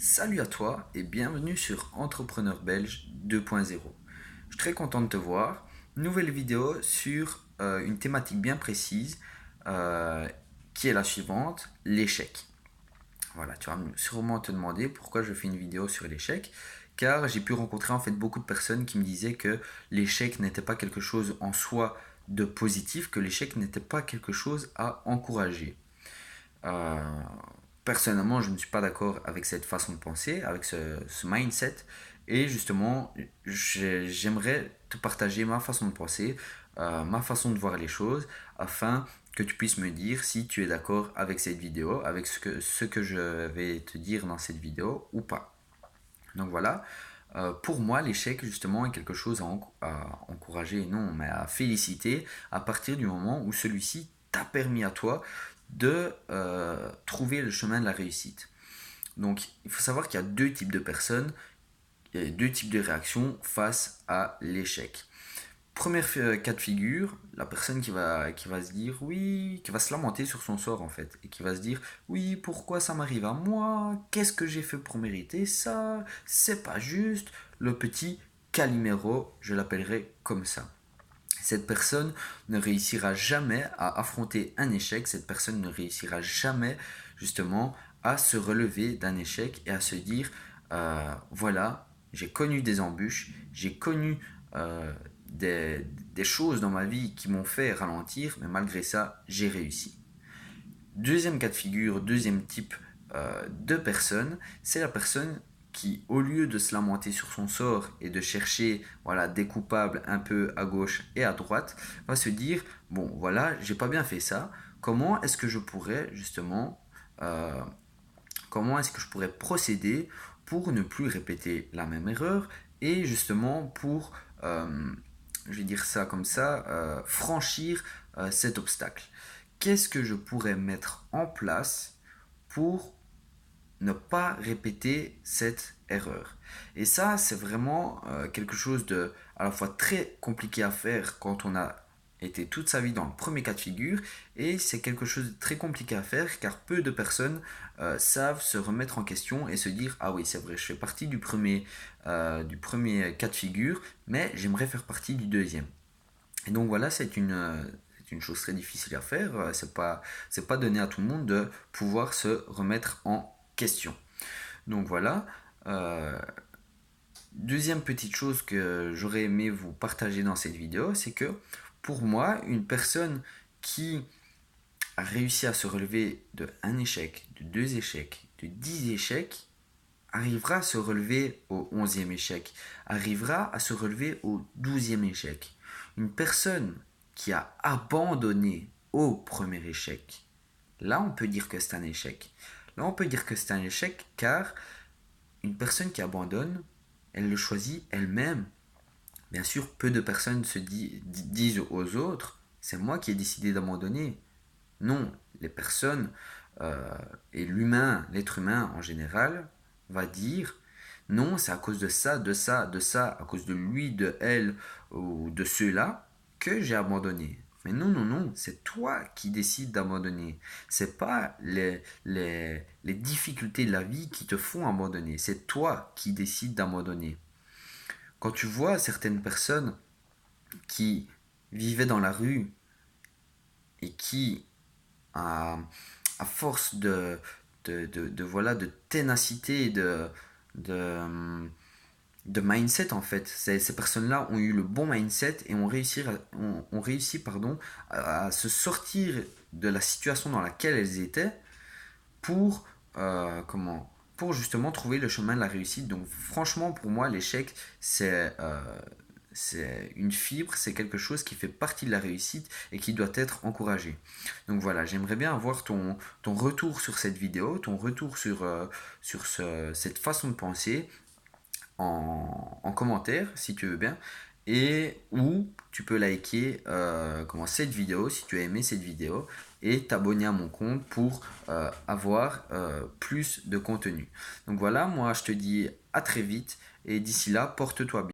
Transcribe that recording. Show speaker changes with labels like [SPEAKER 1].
[SPEAKER 1] Salut à toi et bienvenue sur Entrepreneur Belge 2.0. Je suis très content de te voir. Nouvelle vidéo sur une thématique bien précise euh, qui est la suivante, l'échec. Voilà, tu vas sûrement te demander pourquoi je fais une vidéo sur l'échec, car j'ai pu rencontrer en fait beaucoup de personnes qui me disaient que l'échec n'était pas quelque chose en soi de positif, que l'échec n'était pas quelque chose à encourager. Euh, Personnellement, je ne suis pas d'accord avec cette façon de penser, avec ce mindset. Et justement, j'aimerais te partager ma façon de penser, ma façon de voir les choses, afin que tu puisses me dire si tu es d'accord avec cette vidéo, avec ce que je vais te dire dans cette vidéo ou pas. Donc voilà, pour moi, l'échec justement est quelque chose à encourager, non, mais à féliciter à partir du moment où celui-ci t'a permis à toi de trouver le chemin de la réussite. Donc il faut savoir qu'il y a deux types de personnes, il y a deux types de réactions face à l'échec. Premier cas de figure, la personne qui va se dire oui, qui va se lamenter sur son sort en fait, et qui va se dire oui, pourquoi ça m'arrive à moi? Qu'est-ce que j'ai fait pour mériter ça? C'est pas juste. Le petit Calimero, je l'appellerai comme ça. Cette personne ne réussira jamais à affronter un échec, cette personne ne réussira jamais justement à se relever d'un échec et à se dire voilà, j'ai connu des embûches, j'ai connu euh, des choses dans ma vie qui m'ont fait ralentir, mais malgré ça, j'ai réussi. Deuxième cas de figure, deuxième type de personne, c'est la personne qui, au lieu de se lamenter sur son sort et de chercher voilà, des coupables un peu à gauche et à droite, va se dire, bon voilà, j'ai pas bien fait ça, comment est-ce que je pourrais justement, euh, comment est-ce que je pourrais procéder pour ne plus répéter la même erreur et justement pour, je vais dire ça comme ça, franchir cet obstacle. Qu'est-ce que je pourrais mettre en place pour ne pas répéter cette erreur? Et ça, c'est vraiment quelque chose de à la fois très compliqué à faire quand on a été toute sa vie dans le premier cas de figure, et c'est quelque chose de très compliqué à faire car peu de personnes savent se remettre en question et se dire ah oui c'est vrai je fais partie du premier cas de figure mais j'aimerais faire partie du deuxième. Et donc voilà, c'est une chose très difficile à faire. C'est pas donné à tout le monde de pouvoir se remettre en question. Donc voilà. Euh, Deuxième petite chose que j'aurais aimé vous partager dans cette vidéo, c'est que pour moi, une personne qui a réussi à se relever de un échec, de deux échecs, de 10 échecs, arrivera à se relever au 11e échec, arrivera à se relever au 12e échec. Une personne qui a abandonné au premier échec, là on peut dire que c'est un échec. Là on peut dire que c'est un échec car une personne qui abandonne, elle le choisit elle-même. Bien sûr, peu de personnes disent aux autres, c'est moi qui ai décidé d'abandonner. Non, les personnes et l'humain, l'être humain en général, va dire non, c'est à cause de ça, de ça, de ça, à cause de lui, de elle ou de ceux-là que j'ai abandonné. Mais non, non, non, c'est toi qui décides d'abandonner. C'est pas les difficultés de la vie qui te font abandonner. C'est toi qui décides d'abandonner. Quand tu vois certaines personnes qui vivaient dans la rue et qui, à, à force voilà, de ténacité, de mindset en fait. Ces personnes-là ont eu le bon mindset et ont réussi pardon, à se sortir de la situation dans laquelle elles étaient pour, pour justement trouver le chemin de la réussite. Donc franchement pour moi l'échec c'est une fibre, c'est quelque chose qui fait partie de la réussite et qui doit être encouragé. Donc voilà, j'aimerais bien avoir ton retour sur cette vidéo, ton retour sur cette façon de penser en commentaire si tu veux bien. Et ou tu peux liker cette vidéo si tu as aimé cette vidéo et t'abonner à mon compte pour avoir plus de contenu. Donc voilà, moi je te dis à très vite et d'ici là, porte-toi bien.